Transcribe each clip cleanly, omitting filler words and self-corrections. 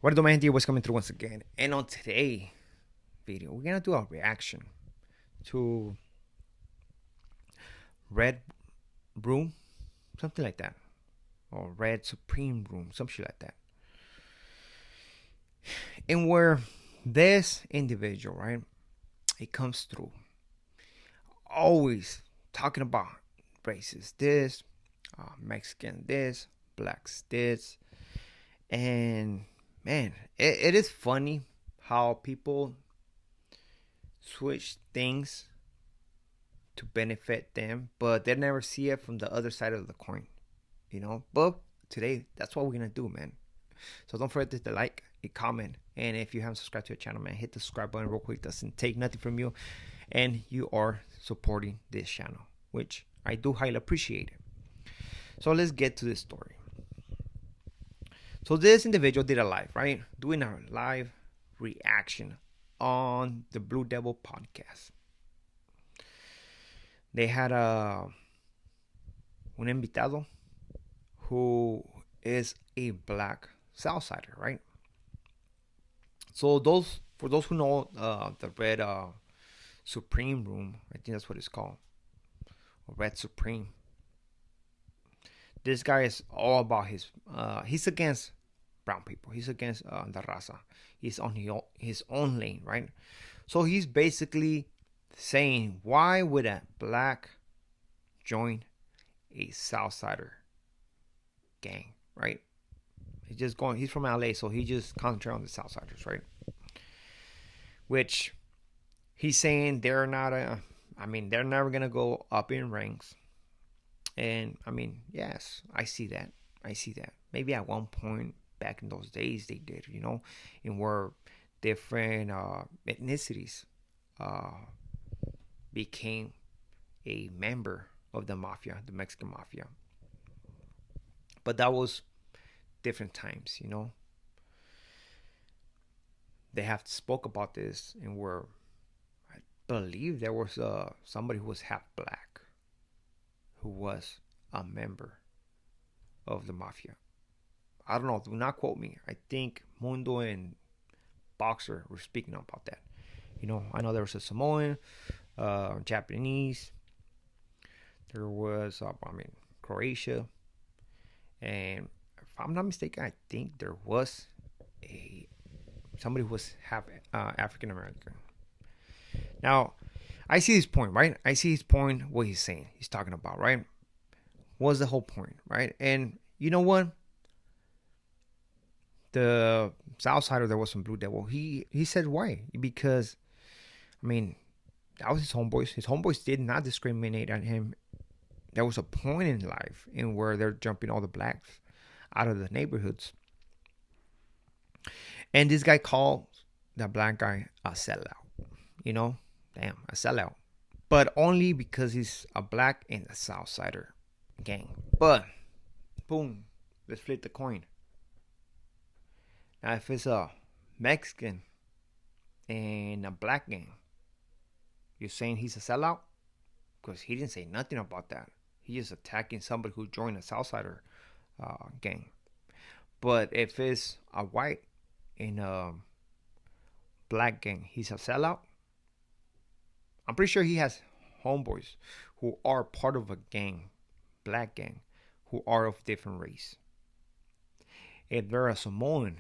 What do my gente was coming through once again? And on today video, we're gonna do a reaction to Red Room, something like that, or Red Supreme Room, some shit like that. And where this individual, right, it comes through, always talking about races, this, Mexican, this, blacks, this, and man, it is funny how people switch things to benefit them, but they never see it from the other side of the coin, you know. But today, that's what we're gonna do, man. So don't forget to like, a comment, and if you haven't subscribed to the channel, man, hit the subscribe button real quick. Doesn't take nothing from you, and you are supporting this channel, which I do highly appreciate it. So let's get to this story. So this individual did a live, right? Doing a live reaction on the Blue Devil podcast. They had un invitado who is a black Southsider, right? So for those who know the Red Supreme Room, I think that's what it's called, Red Supreme. This guy is all about he's against brown people. He's against the raza. He's on his own lane, right? So he's basically saying, why would a black join a Southsider gang, right? He's from LA, so he just concentrates on the Southsiders, right? Which he's saying they're not they're never gonna go up in ranks. And I mean, yes, I see that. Maybe at one point back in those days they did, you know, and where different ethnicities became a member of the mafia, the Mexican mafia. But that was different times, you know. They have spoke about this, and where I believe there was somebody who was half black who was a member of the mafia. I don't know. Do not quote me. I think Mundo and Boxer were speaking about that. You know, I know there was a Samoan, Japanese. There was, Croatia, and if I'm not mistaken, I think there was somebody who was half African American. Now, I see his point, right? I see his point. What he's saying, he's talking about, right? What's the whole point, right? And you know what? The Southsider that was from Blue Devil, he said why? Because I mean, that was his homeboys. His homeboys did not discriminate on him. There was a point in life in where they're jumping all the blacks out of the neighborhoods. And this guy called the black guy a sellout. You know? Damn, a sellout. But only because he's a black and a Southsider gang. But, boom, let's flip the coin. Now, if it's a Mexican and a black gang, you're saying he's a sellout? Because he didn't say nothing about that. He is attacking somebody who joined a Southsider gang. But if it's a white and a black gang, he's a sellout. I'm pretty sure he has homeboys who are part of a gang, black gang, who are of different race. If they're a Samoan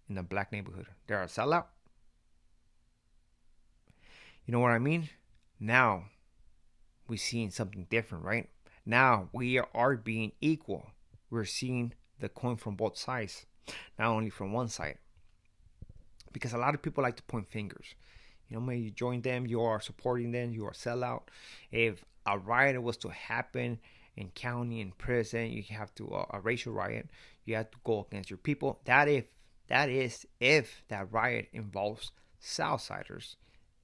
in the black neighborhood, they're a sellout. You know what I mean? Now we're seeing something different, right? Now we are being equal. We're seeing the coin from both sides, not only from one side. Because a lot of people like to point fingers. You know, when you join them, you are supporting them, you are sellout. If a riot was to happen in county, in prison, you have to a racial riot, you have to go against your people. That is if that riot involves Southsiders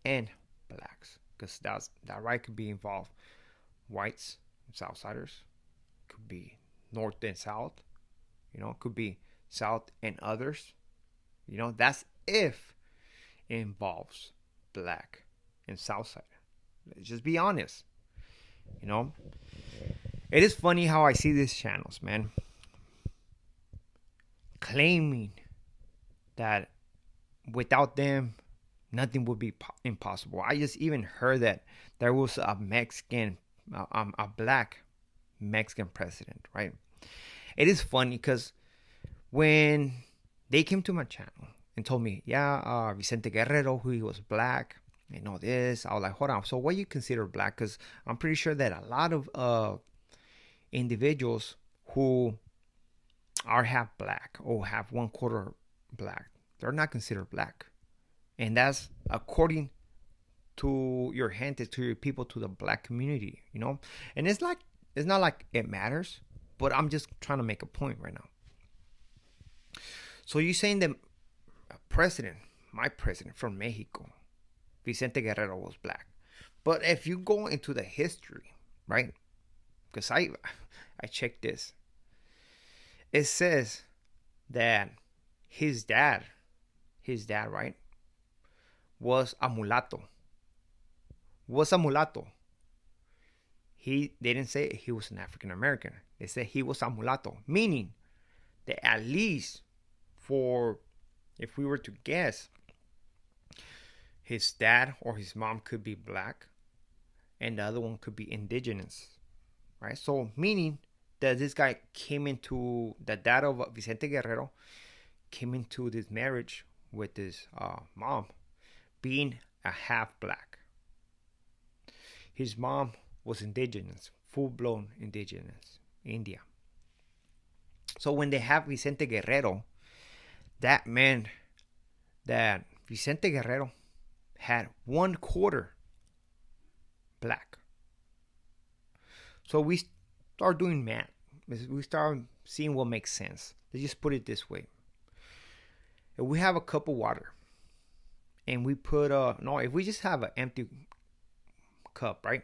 and blacks, because that riot could be involved whites and Southsiders, could be North and South, you know, could be South and others, you know. That's if it involves black and Southsider. Let's just be honest, you know. It is funny how I see these channels, man, claiming that without them, nothing would be impossible. I just even heard that there was a a black Mexican president, right? It is funny because when they came to my channel and told me, yeah, Vicente Guerrero, who he was black, and all this, I was like, hold on. So what you consider black? Because I'm pretty sure that a lot of individuals who are half black or have one quarter black, they're not considered black, and that's according to your gente, to your people, to the black community, you know. And it's not like it matters, but I'm just trying to make a point right now. So you're saying that president, my president from Mexico, Vicente Guerrero, was black. But if you go into the history, right? Because I checked this. It says that his dad, right, was a mulatto. Was a mulatto. They didn't say he was an African American. They said he was a mulatto, meaning that at least for, if we were to guess, his dad or his mom could be black and the other one could be indigenous, right? So meaning that this guy came into, the dad of Vicente Guerrero came into this marriage with his mom being a half black. His mom was indigenous, full-blown indigenous, India. So when they have Vicente Guerrero, that meant that Vicente Guerrero had one quarter black. So we start doing math. We start seeing what makes sense. Let's just put it this way. If we have a cup of water and we put if we just have an empty cup, right?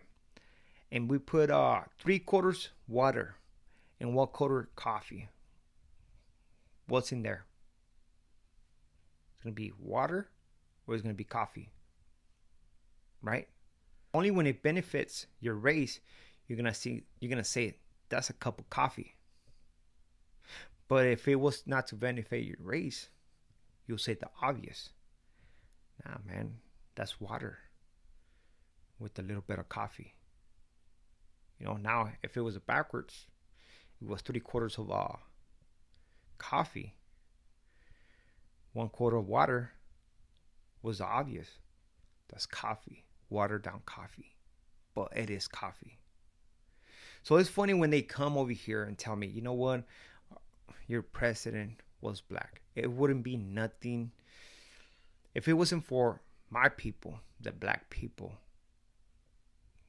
And we put 3/4 water and 1/4 coffee. What's in there? It's gonna be water or it's gonna be coffee. Right? Only when it benefits your race, you're gonna say that's a cup of coffee. But if it was not to benefit your race, you'll say the obvious. Nah, man, that's water with a little bit of coffee. You know, now if it was backwards, it was 3/4 of coffee, 1/4 of water, was obvious. That's coffee, watered down coffee, but it is coffee. So it's funny when they come over here and tell me, you know what, your president was black. It wouldn't be nothing if it wasn't for my people, the black people.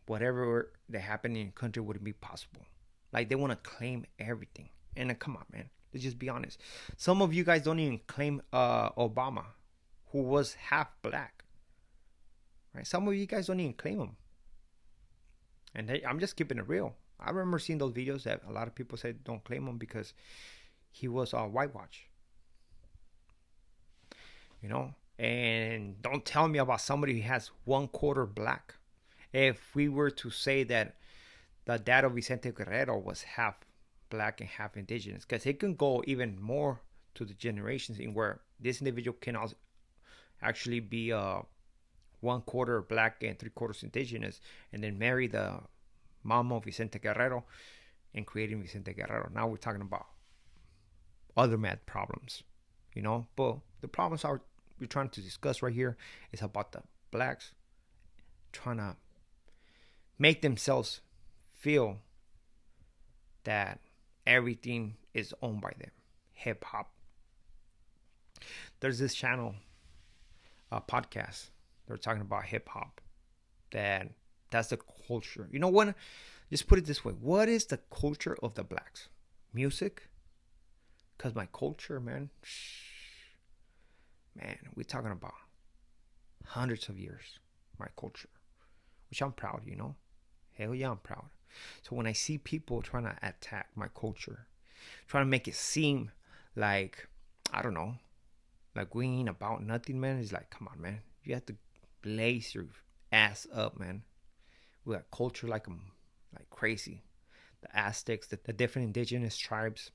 Whatever that happened in your country wouldn't be possible. Like they want to claim everything. And come on, man. Let's just be honest. Some of you guys don't even claim Obama, who was half black. Right? Some of you guys don't even claim him. And I'm just keeping it real. I remember seeing those videos that a lot of people said don't claim him because he was whitewash. You know? And don't tell me about somebody who has 1/4 black. If we were to say that the dad of Vicente Guerrero was half black and half indigenous, because it can go even more to the generations in where this individual can also actually be 1/4 black and 3/4 indigenous, and then marry the mom of Vicente Guerrero and creating Vicente Guerrero. Now we're talking about other math problems, you know. But the problems we're trying to discuss right here is about the blacks trying to make themselves feel that everything is owned by them. Hip hop. There's this channel, podcast. They're talking about hip hop. That's the culture. You know what? Just put it this way. What is the culture of the blacks? Music? Because my culture, man, we're talking about hundreds of years. My culture. Which I'm proud, you know. Hell yeah, I'm proud. So when I see people trying to attack my culture, trying to make it seem like, I don't know, like we ain't about nothing, man, it's like, come on, man. You have to blaze your ass up, man. We got culture like crazy. The Aztecs, the different indigenous tribes,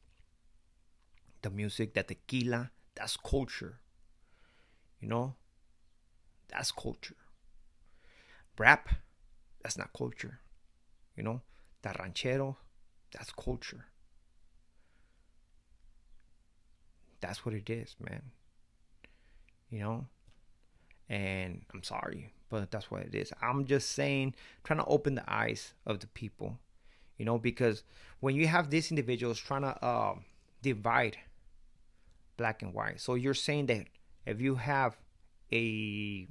the music, the tequila, that's culture. You know, that's culture. Rap, that's not culture. You know, that ranchero, that's culture. That's what it is, man. You know, and I'm sorry, but that's what it is. I'm just saying, trying to open the eyes of the people, you know, because when you have these individuals trying to divide black and white, so you're saying that if you have a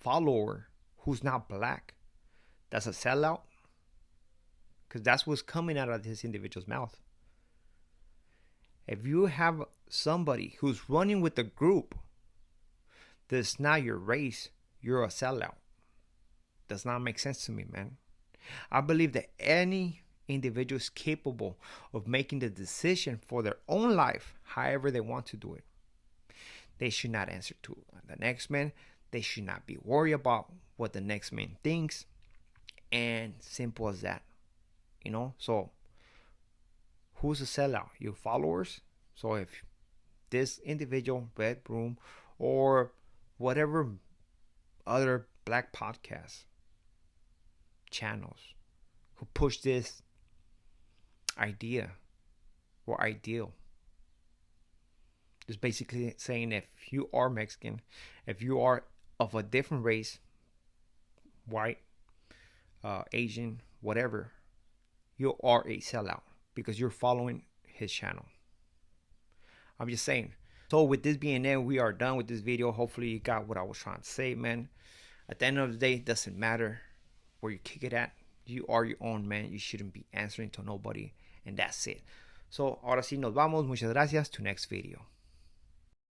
follower who's not black, that's a sellout, because that's what's coming out of this individual's mouth. If you have somebody who's running with the group that's not your race, you're a sellout. Does not make sense to me, man. I believe that any individual is capable of making the decision for their own life, however they want to do it. They should not answer to the next man. They should not be worried about what the next man thinks. And simple as that. You know, so who's a sellout? Your followers. So if this individual, Red Room, or whatever other black podcast channels who push this idea or ideal, is basically saying if you are Mexican, if you are of a different race, white, Asian, whatever, you are a sellout because you're following his channel. I'm just saying. So with this being there, we are done with this video. Hopefully you got what I was trying to say, man. At the end of the day, it doesn't matter where you kick it at. You are your own man. You shouldn't be answering to nobody. And that's it. So ahora sí nos vamos. Muchas gracias. To next video.